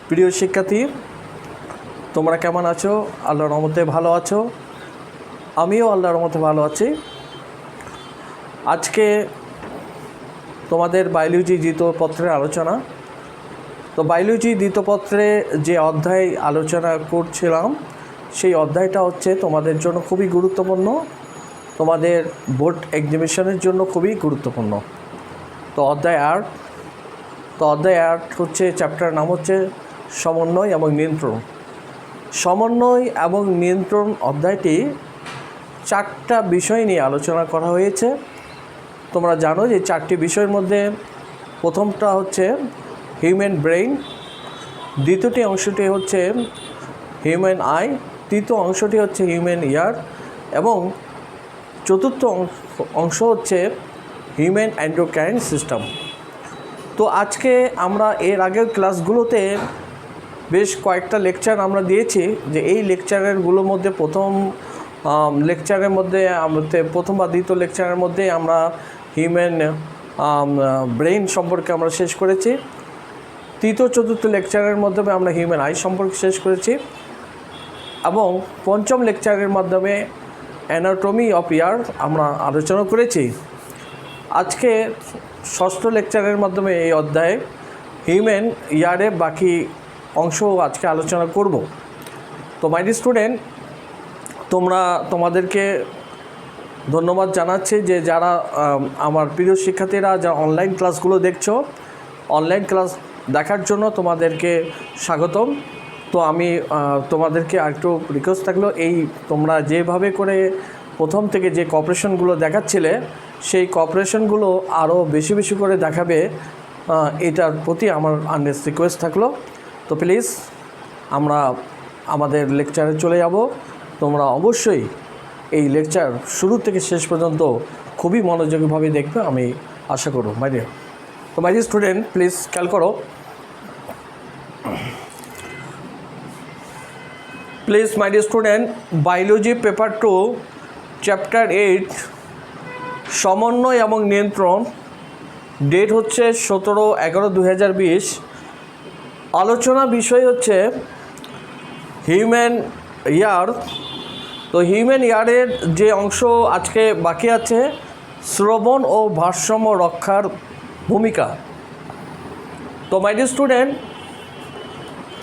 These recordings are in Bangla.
প্রিয় শিক্ষার্থী, তোমরা কেমন আছো? আল্লাহর রহমতে ভালো আছো? আমিও আল্লাহর রহমতে ভালো আছি। আজকে তোমাদের বায়োলজি দ্বিতীয় পত্রের আলোচনা। তো বায়োলজি দ্বিতীয় পত্রে যে অধ্যায় আলোচনা করছিলাম সেই অধ্যায়টা হচ্ছে তোমাদের জন্য খুবই গুরুত্বপূর্ণ, তোমাদের বোর্ড এক্সামিনেশনের জন্য খুবই গুরুত্বপূর্ণ। তো অধ্যায় 8 হচ্ছে, চ্যাপ্টার নাম হচ্ছে সমন্বয় এবং নিয়ন্ত্রণ। সমন্বয় এবং নিয়ন্ত্রণ অধ্যায়টি 4টা বিষয় নিয়ে আলোচনা করা হয়েছে। তোমরা জানো যে 4টি বিষয়ের মধ্যে প্রথমটা হচ্ছে হিউম্যান ব্রেইন, দ্বিতীয়টি অংশটি হচ্ছে হিউম্যান আই, তৃতীয় অংশটি হচ্ছে হিউম্যান ইয়ার এবং চতুর্থ অংশ হচ্ছে হিউম্যান এন্ডোক্রাইন সিস্টেম। তো আজকে আমরা এর আগের ক্লাসগুলোতে বেশ কয়েকটা লেকচার আমরা দিয়েছি, যে এই লেকচারেরগুলোর মধ্যে প্রথম বা দ্বিতীয় লেকচারের মধ্যে আমরা হিউম্যান ব্রেইন সম্পর্কে আমরা শেষ করেছি। তৃতীয় চতুর্থ লেকচারের মাধ্যমে আমরা হিউম্যান আই সম্পর্কে শেষ করেছি এবং পঞ্চম লেকচারের মাধ্যমে অ্যানাটমি অফ ইয়ার আমরা আলোচনা করেছি। আজকে ষষ্ঠ লেকচারের মাধ্যমে এই অধ্যায়ে হিউম্যান ইয়ারে বাকি অংশ আজকে আলোচনা করব। তো মাই ডিয়ার স্টুডেন্ট, তোমাদেরকে ধন্যবাদ জানাচ্ছি যে যারা আমার প্রিয় শিক্ষার্থীরা যারা অনলাইন ক্লাসগুলো দেখছো, অনলাইন ক্লাস দেখার জন্য তোমাদেরকে স্বাগতম। তো আমি তোমাদেরকে আরেকটু রিকোয়েস্ট থাকলো, এই তোমরা যেভাবে করে প্রথম থেকে যে কোঅপারেশনগুলো দেখাচ্ছিলে সেই কোঅপারেশনগুলো আরও বেশি বেশি করে দেখাবে, এটার প্রতি আমার আর্নেস্ট রিকোয়েস্ট থাকলো। তো প্লিজ আমরা আমাদের লেকচারে চলে যাব। তোমরা অবশ্যই এই লেকচার শুরু থেকে শেষ পর্যন্ত খুবই মনোযোগীভাবে দেখবে, আমি আশা করব মাই ডিয়ার। তো মাই ডিয়ার স্টুডেন্ট, প্লিজ খেয়াল করো, please my dear student, biology paper 2 chapter 8 সমন্বয় এবং নিয়ন্ত্রণ, ডেট হচ্ছে 17/11/2020। আলোচনা বিষয় হচ্ছে হিউম্যান ইয়ার। তো হিউম্যান ইয়ারের যে অংশ আজকে বাকি আছে, শ্রবণ ও ভারসাম্য রক্ষার ভূমিকা। তো মাই ডিয়ার স্টুডেন্ট,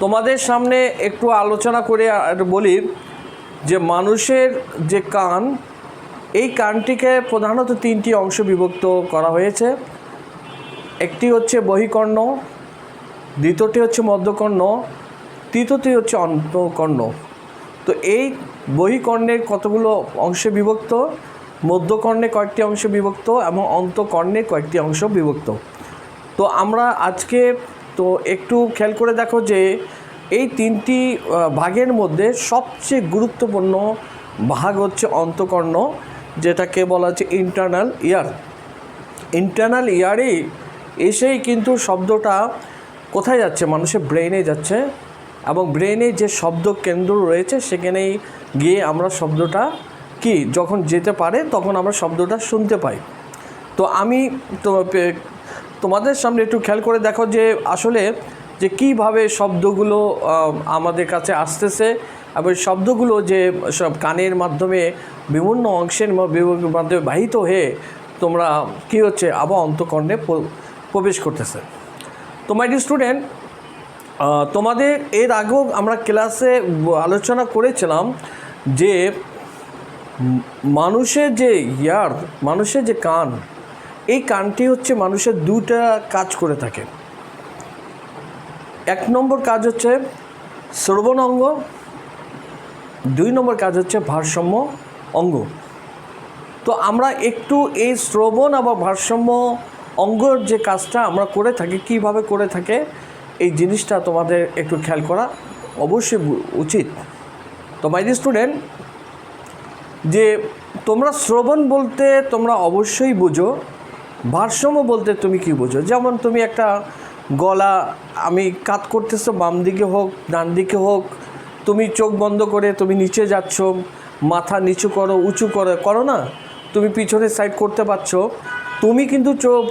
তোমাদের সামনে একটু আলোচনা করে বলি যে মানুষের যে কান, এই কানটিকে প্রধানত 3টি অংশ বিভক্ত করা হয়েছে। একটি হচ্ছে বহিকর্ণ, দ্বিতীয়টি হচ্ছে মধ্যকর্ণ, তৃতীয়টি হচ্ছে অন্তঃকর্ণ। তো এই বহিকর্ণের কতগুলো অংশে বিভক্ত, মধ্যকর্ণে কয়েকটি অংশ বিভক্ত এবং অন্তঃকর্ণে কয়েকটি অংশ বিভক্ত। তো আমরা আজকে তো একটু খেয়াল করে দেখো যে এই 3টি ভাগের মধ্যে সবচেয়ে গুরুত্বপূর্ণ ভাগ হচ্ছে অন্তঃকর্ণ, যেটাকে বলা হচ্ছে ইন্টারনাল ইয়ার। ইন্টারনাল ইয়ারে এসেই কিন্তু শব্দটা কোথায় যাচ্ছে, মানুষের ব্রেইনে যাচ্ছে এবং ব্রেইনে যে শব্দ কেন্দ্র রয়েছে সেখানেই গিয়ে আমরা শব্দটা যখন যেতে পারে তখন আমরা শব্দটা শুনতে পাই। তো আমি তোমাদের সামনে একটু খেয়াল করে দেখো যে আসলে যে কীভাবে শব্দগুলো আমাদের কাছে আসতেছে এবং শব্দগুলো যে সব কানের মাধ্যমে বিভিন্ন অংশের মাধ্যমে বাহিত হয়ে তোমরা হচ্ছে আবার অন্তঃকর্ণে প্রবেশ করতেছে। তো মাই ডিয়ার স্টুডেন্ট, তোমাদের এর আগেও আমরা ক্লাসে আলোচনা করেছিলাম যে মানুষের যে ইয়ার, মানুষের যে কান, এই কানটি হচ্ছে মানুষের 2টা কাজ করে থাকে। 1 নম্বর কাজ হচ্ছে শ্রবণ অঙ্গ, 2 নম্বর কাজ হচ্ছে ভারসাম্য অঙ্গ। তো আমরা একটু এই শ্রবণ আবার ভারসাম্য অঙ্গর যে কাজটা আমরা করে থাকি, কিভাবে করে থাকে এই জিনিসটা তোমাদের একটু খেয়াল করা অবশ্যই উচিত। তো মাই ডিয়ার স্টুডেন্ট, যে তোমরা শ্রবণ বলতে তোমরা অবশ্যই বুঝো, ভারসাম্য বলতে তুমি কি বোঝো? যেমন তুমি একটা গলা, আমি কাত করতেছো বাম দিকে হোক ডান দিকে হোক, তুমি চোখ বন্ধ করে তুমি নিচে যাচ্ছ, মাথা নিচু করো উঁচু করো না, তুমি পিছনের সাইড করতে পারছো, তুমি কিন্তু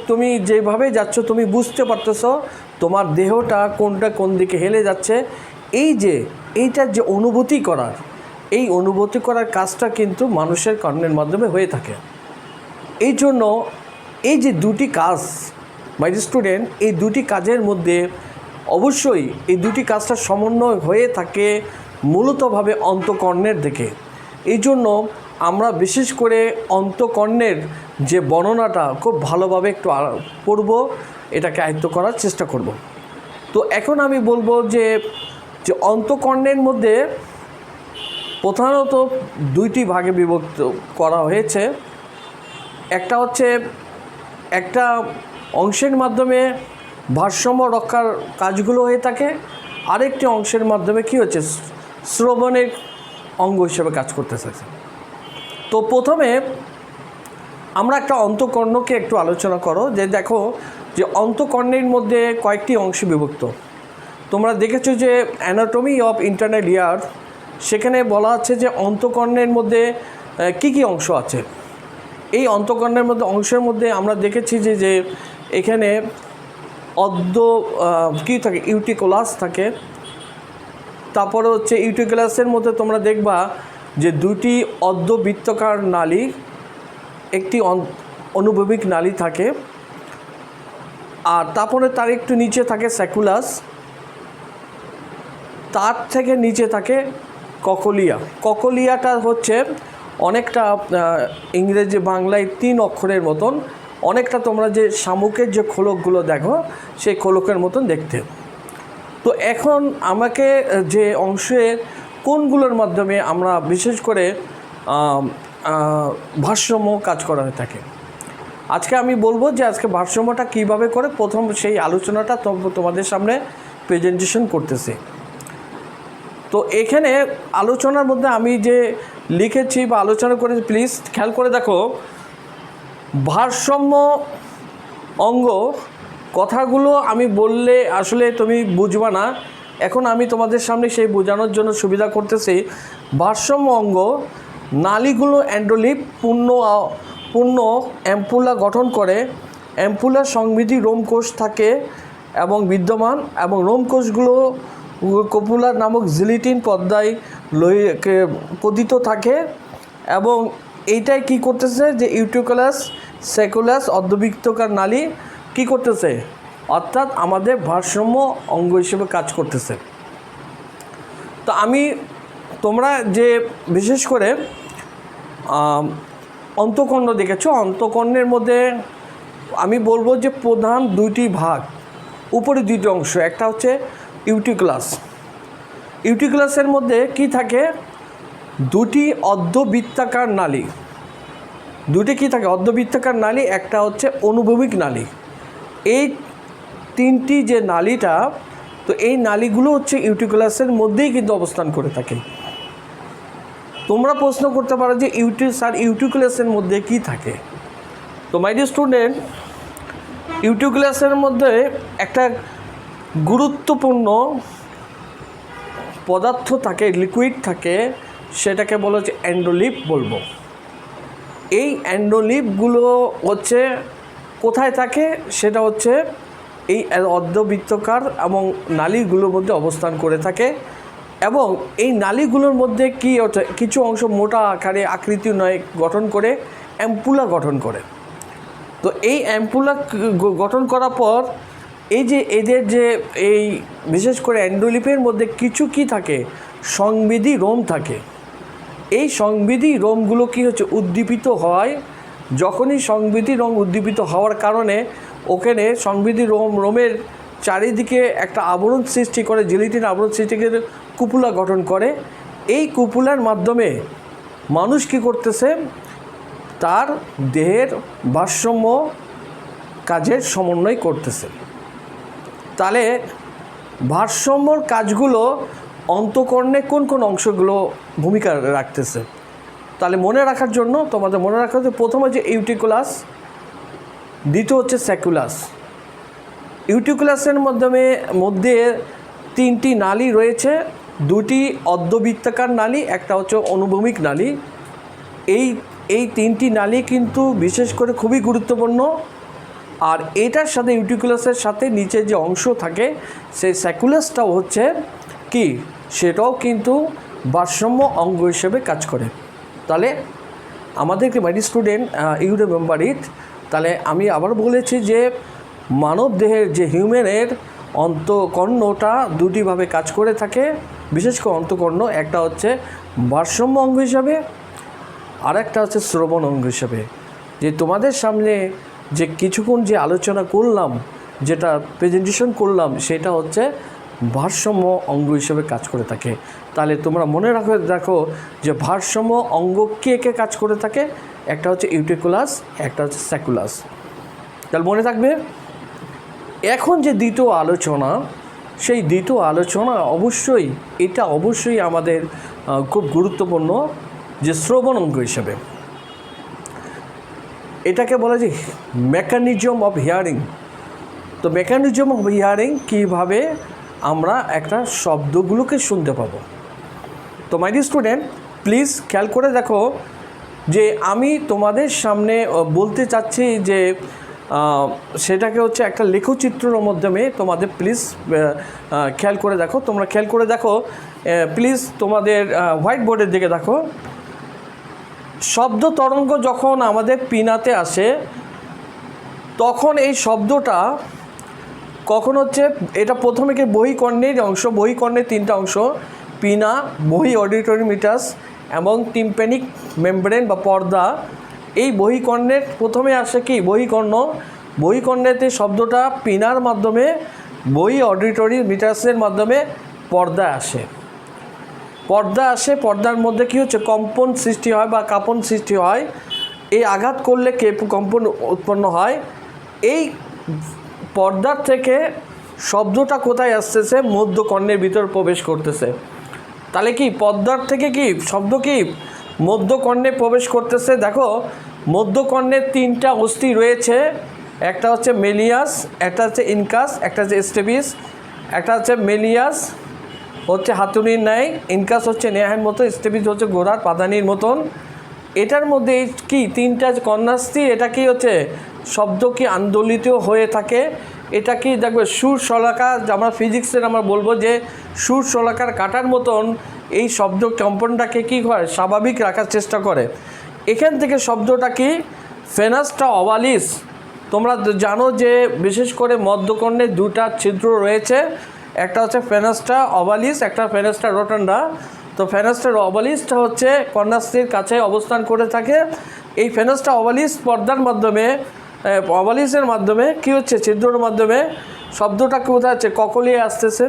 তুমি যেভাবে যাচ্ছ তুমি বুঝতে পারতেছো তোমার দেহটা কোনটা কোন দিকে হেলে যাচ্ছে। এইটার যে অনুভূতি করার কাজটা কিন্তু মানুষের কর্ণের মাধ্যমে হয়ে থাকে। এই জন্য এই যে দুটি কাজ মাই স্টুডেন্ট, এই দুটি কাজের মধ্যে অবশ্যই এই দুটি কাজটা সমন্বয় হয়ে থাকে মূলতভাবে অন্তঃকর্ণের দিকে। এই জন্য আমরা বিশেষ করে অন্তঃকর্ণের যে বর্ণনাটা খুব ভালোভাবে একটু পড়ব, এটাকে আয়ত্ত করার চেষ্টা করব। তো এখন আমি বলবো যে অন্তঃকর্ণের মধ্যে প্রধানত দুইটি ভাগে বিভক্ত করা হয়েছে। একটা হচ্ছে একটা অংশের মাধ্যমে ভারসাম্য রক্ষার কাজগুলো হয়ে থাকে, আরেকটি অংশের মাধ্যমে কি হচ্ছে শ্রবণের অঙ্গ হিসেবে কাজ করতে থাকে। তো প্রথমে আমরা একটা অন্তঃকর্ণকে একটু আলোচনা করো, যে দেখো যে অন্তঃকর্ণের মধ্যে কয়েকটি অংশে বিভক্ত। তোমরা দেখেছো যে অ্যানাটমি অফ ইন্টারনাল ইয়ার, সেখানে বলা আছে যে অন্তঃকর্ণের মধ্যে কি কি অংশ আছে। এই অন্তঃকর্ণের মধ্যে অংশের মধ্যে আমরা দেখেছি যে এখানে কী থাকে, ইউটিকুলাস থাকে। তারপরে হচ্ছে ইউটিকুলাসের মধ্যে তোমরা দেখবা যে দুটি অর্ধবৃত্তাকার নালী, একটি অনুভূমিক নালী থাকে, আর তারপরে তার একটু নিচে থাকে স্যাকুলাস, তার থেকে নিচে থাকে ককলিয়া। ককলিয়াটা হচ্ছে অনেকটা ইংরেজি বাংলায় 3 অক্ষরের মতন, অনেকটা তোমরা যে শামুকের যে খোলকগুলো দেখো সেই খোলকের মতন দেখতে। তো এখন আমাকে যে অংশের কোনগুলোর মাধ্যমে আমরা বিশেষ করে ভারসাম্য কাজ করা হয়ে থাকে, আজকে আমি বলবো যে আজকে ভারসাম্যটা কীভাবে করে প্রথম সেই আলোচনাটা তোমাদের সামনে প্রেজেন্টেশন করতেছি। তো এখানে আলোচনার মধ্যে আমি যে লিখেছি বা আলোচনা করেছি, প্লিজ খেয়াল করে দেখো। ভারসাম্য অঙ্গ কথাগুলো আমি বললে আসলে তুমি বুঝবা না, এখন আমি তোমাদের সামনে সেই বোঝানোর জন্য সুবিধা করতেছি। ভারসাম্য অঙ্গ নালীগুলো অ্যান্ডোলিপ পূর্ণ অ্যাম্পুলা গঠন করে। অ্যাম্পুলার সংবিধি রোমকোষ থাকে এবং বিদ্যমান, এবং রোমকোষগুলো কপুলার নামক জিলিটিন পর্দায় পতিত থাকে। এবং এইটাই কি করতেছে যে ইউটিকুলাস স্যাকুলাস অর্ধবৃত্তাকার নালী কি করতেছে, অর্থাৎ আমাদের ভারসাম্য অঙ্গ হিসেবে কাজ করতেছে। তো তোমরা যে বিশেষ করে অন্তঃকর্ণ দেখেছো, অন্তঃকর্ণের মধ্যে আমি বলবো যে প্রধান দুইটি ভাগ, উপরে দুইটি অংশ। একটা হচ্ছে ইউটিকুলাস। ইউটিকুলাসের মধ্যে কি থাকে, দুটি অর্ধবৃত্তাকার নালী। দুটি কি থাকে, অর্ধবৃত্তাকার নালী, একটা হচ্ছে অনুভূমিক নালী। এই তিনটি যে নালীটা, তো এই নালীগুলো হচ্ছে ইউটিকুলাসের মধ্যেই কিন্তু অবস্থান করে থাকে। তোমরা প্রশ্ন করতে পারো যে ইউটিকুলাসের মধ্যে কি থাকে। তো মাই ডিয়ার স্টুডেন্ট, ইউটিকুলাসের মধ্যে একটা গুরুত্বপূর্ণ পদার্থ থাকে, লিকুইড থাকে, সেটাকে বলা হচ্ছে অ্যান্ডোলিপ বলবো। এই অ্যান্ডোলিপগুলো হচ্ছে কোথায় থাকে, সেটা হচ্ছে এই অর্ধবৃত্তাকার এবং নালীগুলোর মধ্যে অবস্থান করে থাকে। এবং এই নালীগুলোর মধ্যে কি হচ্ছে, কিছু অংশ মোটা আকারে আকৃতি নয় গঠন করে অ্যাম্পুলা গঠন করে। তো এই অ্যাম্পুলা গঠন করার পর এই যে এদের যে এই বিশেষ করে অ্যান্ডোলিপের মধ্যে কিছু কি থাকে, সংবিধি রোম থাকে। এই সংবিধি রোমগুলো কি হচ্ছে উদ্দীপিত হয়। যখনই সংবিধি রোম উদ্দীপিত হওয়ার কারণে ওখানে সংবিধি রোমের চারিদিকে একটা আবরণ সৃষ্টি করে, জিলিটিন আবরণ সৃষ্টি করে কুপুলা গঠন করে। এই কুপুলার মাধ্যমে মানুষ কি করতেছে, তার দেহের ভারসাম্য কাজের সমন্বয় করতেছে। তাহলে ভারসাম্যর কাজগুলো অন্তঃকর্ণে কোন কোন অংশগুলো ভূমিকা রাখতেছে, তাহলে মনে রাখার জন্য তোমাদের মনে রাখা হচ্ছে প্রথম হচ্ছে ইউটিকুলাস, দ্বিতীয় হচ্ছে স্যাকুলাস। ইউটিকুলাসের মধ্যে তিনটি নালী রয়েছে, দুটি অর্ধবৃত্তাকার নালী, একটা হচ্ছে অনুভূমিক নালী। এই এই তিনটি নালী কিন্তু বিশেষ করে খুবই গুরুত্বপূর্ণ। আর এটার সাথে ইউটিকুলাসের সাথে নিচে যে অংশ থাকে সেই স্যাকুলাসটাও হচ্ছে কি, সেটাও কিন্তু ভারসাম্য অঙ্গ হিসেবে কাজ করে। তাহলে আমাদেরকে my student you remember it. তাহলে আমি আবার বলেছি যে মানব দেহের যে হিউম্যানের অন্তঃকর্ণটা দুটিভাবে কাজ করে থাকে, বিশেষ করে অন্তঃকর্ণ, একটা হচ্ছে ভারসাম্য অঙ্গ হিসাবে আর একটা হচ্ছে শ্রবণ অঙ্গ হিসাবে। যে তোমাদের সামনে যে কিছুক্ষণ যে আলোচনা করলাম, যেটা প্রেজেন্টেশন করলাম, সেটা হচ্ছে ভারসাম্য অঙ্গ হিসেবে কাজ করে থাকে। তাহলে তোমরা মনে রাখো যে ভারসাম্য অঙ্গ কে কে কাজ করে থাকে, একটা হচ্ছে ইউটিকুলাস, একটা হচ্ছে স্যাকুলাস। তাহলে মনে থাকবে। এখন যে দ্বিতীয় আলোচনা, সেই দ্বিতীয় আলোচনা অবশ্যই আমাদের খুব গুরুত্বপূর্ণ, যে শ্রবণ অঙ্গ হিসেবে। এটাকে বলা যায় মেকানিজম অফ হিয়ারিং। তো মেকানিজম অফ হিয়ারিং, কীভাবে আমরা একটা শব্দগুলোকে শুনতে পাবো। তো মাই ডিয়ার স্টুডেন্ট, প্লিজ খেয়াল করে দেখো যে আমি তোমাদের সামনে বলতে চাচ্ছি যে সেটাকে হচ্ছে একটা লেখচিত্রের মাধ্যমে তোমাদের প্লিজ খেয়াল করে দেখো। তোমরা খেয়াল করে দেখো প্লিজ, তোমাদের হোয়াইট বোর্ডের দিকে দেখো। শব্দ তরঙ্গ যখন আমাদের পিনাতে আসে, তখন এই শব্দটা কখন হচ্ছে, এটা প্রথমে কি বহিকর্ণের অংশ, বহিকর্ণের তিনটা অংশ, পিনা, বহি অডিটরি মিটাস এবং টিম্প্যানিক মেমব্রেন বা পর্দা। এই বহিকর্ণের প্রথমে আসে কি বহিকর্ণেতে শব্দটা পিনার মাধ্যমে, বহি অডিটরি মিটাসের মাধ্যমে পর্দা আসে। পর্দার মধ্যে কি হচ্ছে, কম্পন সৃষ্টি হয় বা কাঁপন সৃষ্টি হয়। এই আঘাত করলে কম্পন উৎপন্ন হয়। এই পর্দার থেকে শব্দটা কোথায় আসতেছে, মধ্যকর্ণের ভিতর প্রবেশ করতেছে। তাহলে কি পর্দার থেকে কি শব্দ কি মধ্যকর্ণে প্রবেশ করতেছে। দেখো মধ্যকর্ণের তিনটা অস্থি রয়েছে, একটা হচ্ছে মেলিয়াস, একটা হচ্ছে ইনকাস, একটা হচ্ছে স্টেবিস। একটা হচ্ছে মেলিয়াস হচ্ছে হাতুড়ির ন্যায়, ইনকাস হচ্ছে নেহার মতো, স্টেবিস হচ্ছে ঘোড়ার পাদানির মতন। এটার মধ্যে কি তিনটা কর্ণাস্থি, এটা কি হচ্ছে শব্দ কি আন্দোলিত হয়ে থাকে। এটা কি দেখবে সুর শলাকা, আমরা ফিজিক্সের আমরা বলবো যে সুর শলাকার কাটার মতন এই শব্দ কম্পনটাকে কী করে, স্বাভাবিক রাখার চেষ্টা করে। এখান থেকে শব্দটা কি ফেনাস্টা অভালিস। তোমরা জানো যে বিশেষ করে মধ্যকর্ণে দুটা ছিদ্র রয়েছে, একটা হচ্ছে ফেনাস্টা অভালিস, একটা ফেনাস্টা রোটান্ডা। তো ফেনাস্টা অভালিসটা হচ্ছে কর্ণাস্থির কাছে অবস্থান করে থাকে। এই ফেনাস্টা অভালিস পর্দার মাধ্যমে, অভালিসের মাধ্যমে কি হচ্ছে, ছিদ্রের মাধ্যমে শব্দটা কোথায় হচ্ছে, ককলিয়া আসতেছে।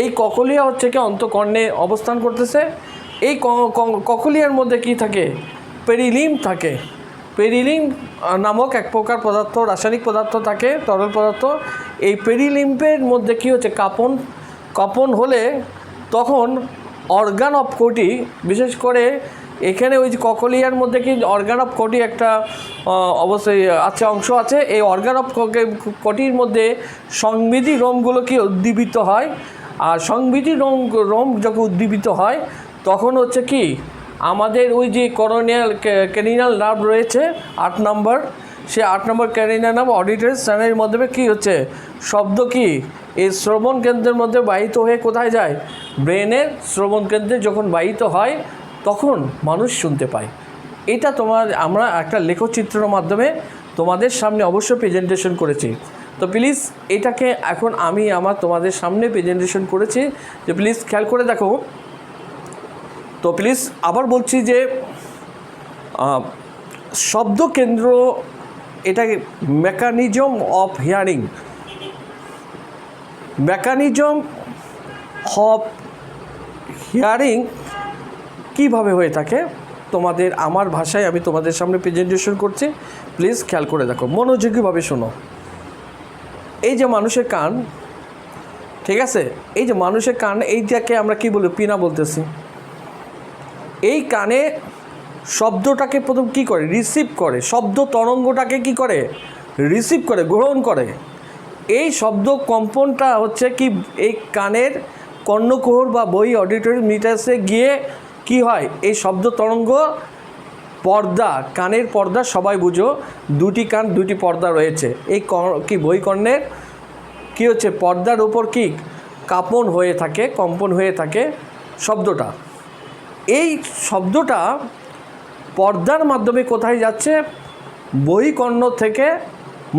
এই ককলিয়া হচ্ছে কি অন্তঃকর্ণে অবস্থান করতেছে। এই ককলিয়ার মধ্যে কি থাকে, পেরিলিম থাকে। পেরিলিম নামক এক প্রকার পদার্থ, রাসায়নিক পদার্থ থাকে, তরল পদার্থ। এই পেরিলিম্পের মধ্যে কি হচ্ছে, কাঁপন হলে তখন অর্গান অফ কোটি, বিশেষ করে এখানে ওই যে ককলিয়ার মধ্যে কি অর্গান অফ কোটি একটা অবশ্যই আছে, অংশ আছে। এই অর্গান অফ কোটির মধ্যে সংবিধি রোমগুলো কি উদ্দীপিত হয়। আর সংবিধি রোম যখন উদ্দীপিত হয়, তখন হচ্ছে কি আমাদের ওই যে ক্যানিনাল নার্ভ রয়েছে 8 নম্বর, সে 8 নম্বর ক্যানিনাল নার্ভ অডিটরি চ্যানেলের মাধ্যমে কি হচ্ছে, শব্দ কি এই শ্রবণ কেন্দ্রের মধ্যে বাহিত হয়ে কোথায় যায়, ব্রেনের শ্রবণ কেন্দ্রে যখন বাহিত হয় তখন মানুষ শুনতে পায়। এটা আমরা একটা লেখচিত্রের মাধ্যমে তোমাদের সামনে অবশ্যই প্রেজেন্টেশন করেছি। তো প্লিজ এটাকে এখন আমি তোমাদের সামনে প্রেজেন্টেশন করেছি, যে প্লিজ খেয়াল করে দেখো। তো প্লিজ আবার বলছি যে শব্দ কেন্দ্র, এটা mechanism of hearing. Mechanism of hearing কীভাবে হয়ে থাকে, আমার ভাষায় আমি তোমাদের সামনে প্রেজেন্টেশন করছি। প্লিজ খেয়াল করে দেখো, মনোযোগীভাবে শোনো। এই যে মানুষের কান, ঠিক আছে, এই যে মানুষের কান, এইটাকে আমরা কি বলি, পিনা বলতেছি। এই কানে শব্দটাকে প্রথম কি করে, রিসিভ করে, শব্দ তরঙ্গটাকে কি করে, রিসিভ করে, গ্রহণ করে। এই শব্দ কম্পনটা হচ্ছে কি এই কানের কর্ণকুহর বা বহি অডিটরি মিটাসে গিয়ে কি হয়, এই শব্দ তরঙ্গ পর্দা, কানের পর্দা সবাই বুঝো, দুটি কান দুটি পর্দা রয়েছে। এই কি বহিকর্ণের কী হচ্ছে, পর্দার উপর কি কাঁপন হয়ে থাকে, কম্পন হয়ে থাকে শব্দটা। এই শব্দটা পর্দার মাধ্যমে কোথায় যাচ্ছে, বহিকর্ণ থেকে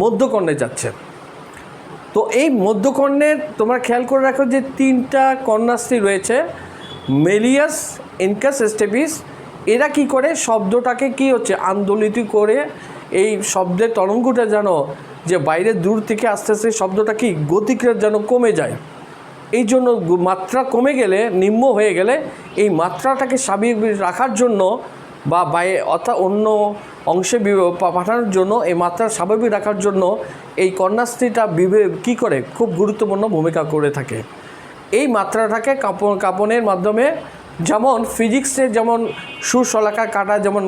মধ্যকর্ণে যাচ্ছে। তো এই মধ্যকর্ণের তোমরা খেয়াল করে রাখো যে 3টা কর্ণাস্থি রয়েছে, মেলিয়াস, ইনকাস, স্টেপিস। এরা কি করে শব্দটাকে কি হচ্ছে আন্দোলিত করে এই শব্দের তরঙ্গটা যেন যে বাইরে দূর থেকে আস্তে আস্তে শব্দটা কি গতিটা যেন কমে যায়। এই জন্য মাত্রা কমে গেলে, নিম্ন হয়ে গেলে এই মাত্রাটাকে স্বাভাবিক রাখার জন্য বা অর্থাৎ অন্য অংশে পাঠানোর জন্য এই মাত্রা স্বাভাবিক রাখার জন্য এই কর্ণাস্থিটা কী করে খুব গুরুত্বপূর্ণ ভূমিকা করে থাকে। এই মাত্রাটাকে কাঁপনের মাধ্যমে, যেমন ফিজিক্সে যেমন সুশলাকা কাটা যেমন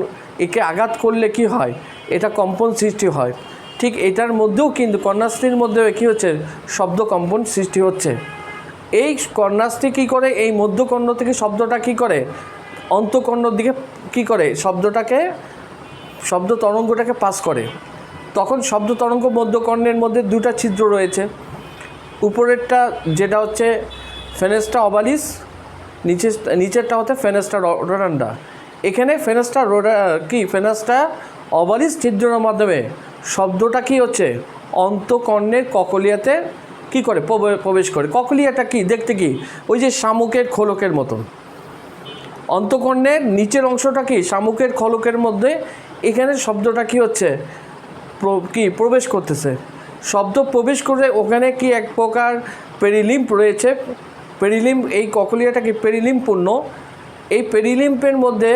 একে আঘাত করলে কি হয়, এটা কম্পন সৃষ্টি হয়, ঠিক এটার মধ্যেও কিন্তু কর্ণাস্থির মধ্যেও কী হচ্ছে, শব্দ কম্পন সৃষ্টি হচ্ছে। এই কর্ণাস্থি কী করে, এই মধ্যকর্ণ থেকে শব্দটা কী করে অন্তকর্ণর দিকে কী করে শব্দ তরঙ্গটাকে পাস করে। তখন শব্দ তরঙ্গ মধ্যকর্ণের মধ্যে 2টা ছিদ্র রয়েছে, উপরেরটা যেটা হচ্ছে ফেনেস্ট্রা অবালিস, নিচেরটা হচ্ছে ফেনেস্ট্রা রোটান্ডা। এখানে ফেনেস্ট্রা অবালিস ছিদ্রের মাধ্যমে শব্দটা কি হচ্ছে অন্তকর্ণের ককলিয়াতে কি করে প্রবেশ করে। ককলিয়াটা কি দেখতে কি ওই যে শামুকের খোলকের মতন, অন্তকর্ণের নিচের অংশটা কি শামুকের খোলকের মধ্যে, এখানে শব্দটা কি হচ্ছে প্রবেশ করতেছে। শব্দ প্রবেশ করে ওখানে কি এক প্রকার পেরিলিম্প রয়েছে, পেরিলিম্প, এই ককলিয়াটা কি পেরিলিম্পপূর্ণ। এই পেরিলিম্পের মধ্যে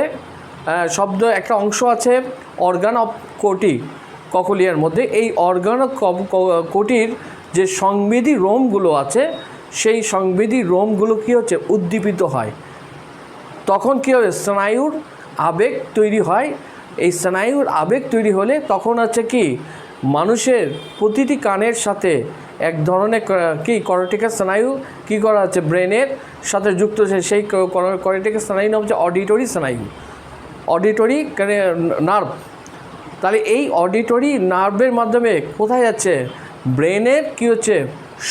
শব্দ একটা অংশ আছে অর্গান অফ কোটি ককলিয়ার মধ্যে। এই অর্গান অফ কোটির যে সংবেদী রোমগুলো আছে, সেই সংবেদী রোমগুলো কী হচ্ছে উদ্দীপিত হয়। তখন কী হবে, স্নায়ুর আবেগ তৈরি হয়। এই স্নায়ুর আবেগ তৈরি হলে তখন হচ্ছে কি মানুষের প্রতিটি কানের সাথে এক ধরনের কি কর্টিক্যাল স্নায়ু কী করা আছে ব্রেনের সাথে যুক্ত হচ্ছে। সেই কর্টিক্যাল স্নায়ু নাম হচ্ছে অডিটরি স্নায়ু, অডিটরি নার্ভ। তাহলে এই অডিটরি নার্ভের মাধ্যমে কোথায় যাচ্ছে, ব্রেনের কী হচ্ছে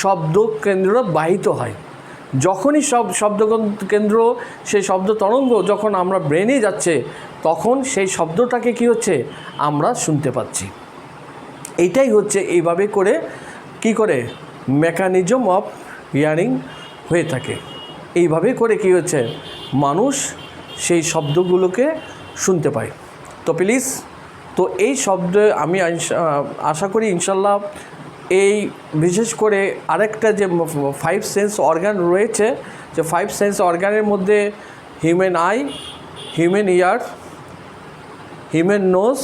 শব্দ কেন্দ্র বাহিত হয়। যখনই শব্দ কেন্দ্র সেই শব্দ তরঙ্গ যখন আমরা ব্রেনে যাচ্ছে, তখন সেই শব্দটাকে কি হচ্ছে আমরা শুনতে পাচ্ছি। এইটাই হচ্ছে এইভাবে করে কি করে মেকানিজম অফ হিয়ারিং হয়ে থাকে। এইভাবে করে কি হচ্ছে মানুষ সেই শব্দগুলোকে শুনতে পায়। তো প্লিজ, তো এই শব্দ আমি আশা করি ইনশাল্লাহ এই বিশেষ করে আরেকটা যে 5 সেন্স অর্গান রয়েছে, যে 5 সেন্স অর্গানের মধ্যে human eye, human ear, human nose,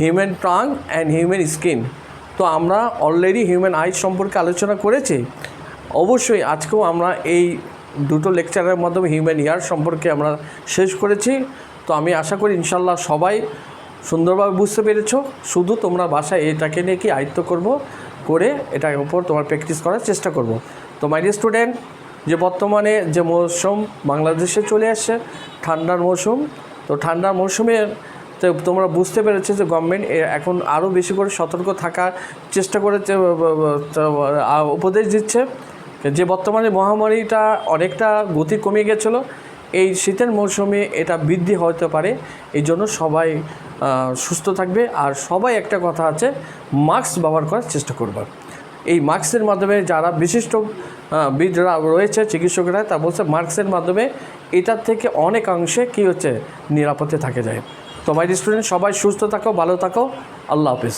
human tongue and human skin. তো আমরা অলরেডি হিউম্যান আই সম্পর্কে আলোচনা করেছি। অবশ্যই আজকেও আমরা এই 2টো লেকচারের মাধ্যমে হিউম্যান ইয়ার সম্পর্কে আমরা শেষ করেছি। তো আমি আশা করি ইনশাল্লাহ সবাই সুন্দরভাবে বুঝতে পেরেছো। শুধু তোমরা বাসায় এটাকে নিয়ে কি আয়ত্ত করে এটার উপর তোমার প্র্যাকটিস করার চেষ্টা করব। তো মাই ডিয়ার স্টুডেন্ট, যে বর্তমানে যে মৌসুম বাংলাদেশে চলে আসছে ঠান্ডার মৌসুম, তো ঠান্ডার মৌসুমে তো তোমরা বুঝতে পেরেছো যে গভর্নমেন্ট এখন আরও বেশি করে সতর্ক থাকার চেষ্টা করেছে, উপদেশ দিচ্ছে যে বর্তমানে মহামারীটা অনেকটা গতি কমে গেছিলো, এই শীতের মৌসুমে এটা বৃদ্ধি হতে পারে। এই জন্য সবাই সুস্থ থাকবে। আর সবাই একটা কথা আছে, মাস্ক ব্যবহার করার চেষ্টা করবে। এই মাস্কের মাধ্যমে যারা বিশিষ্ট বিদরা রয়েছে, চিকিৎসকরা, তা বলছে মাস্কের মাধ্যমে এটার থেকে অনেকাংশে কী হচ্ছে নিরাপদে থাকে যায়। তো মাই স্টুডেন্ট, সবাই সুস্থ থাকো, ভালো থাকো, আল্লাহ হাফিজ।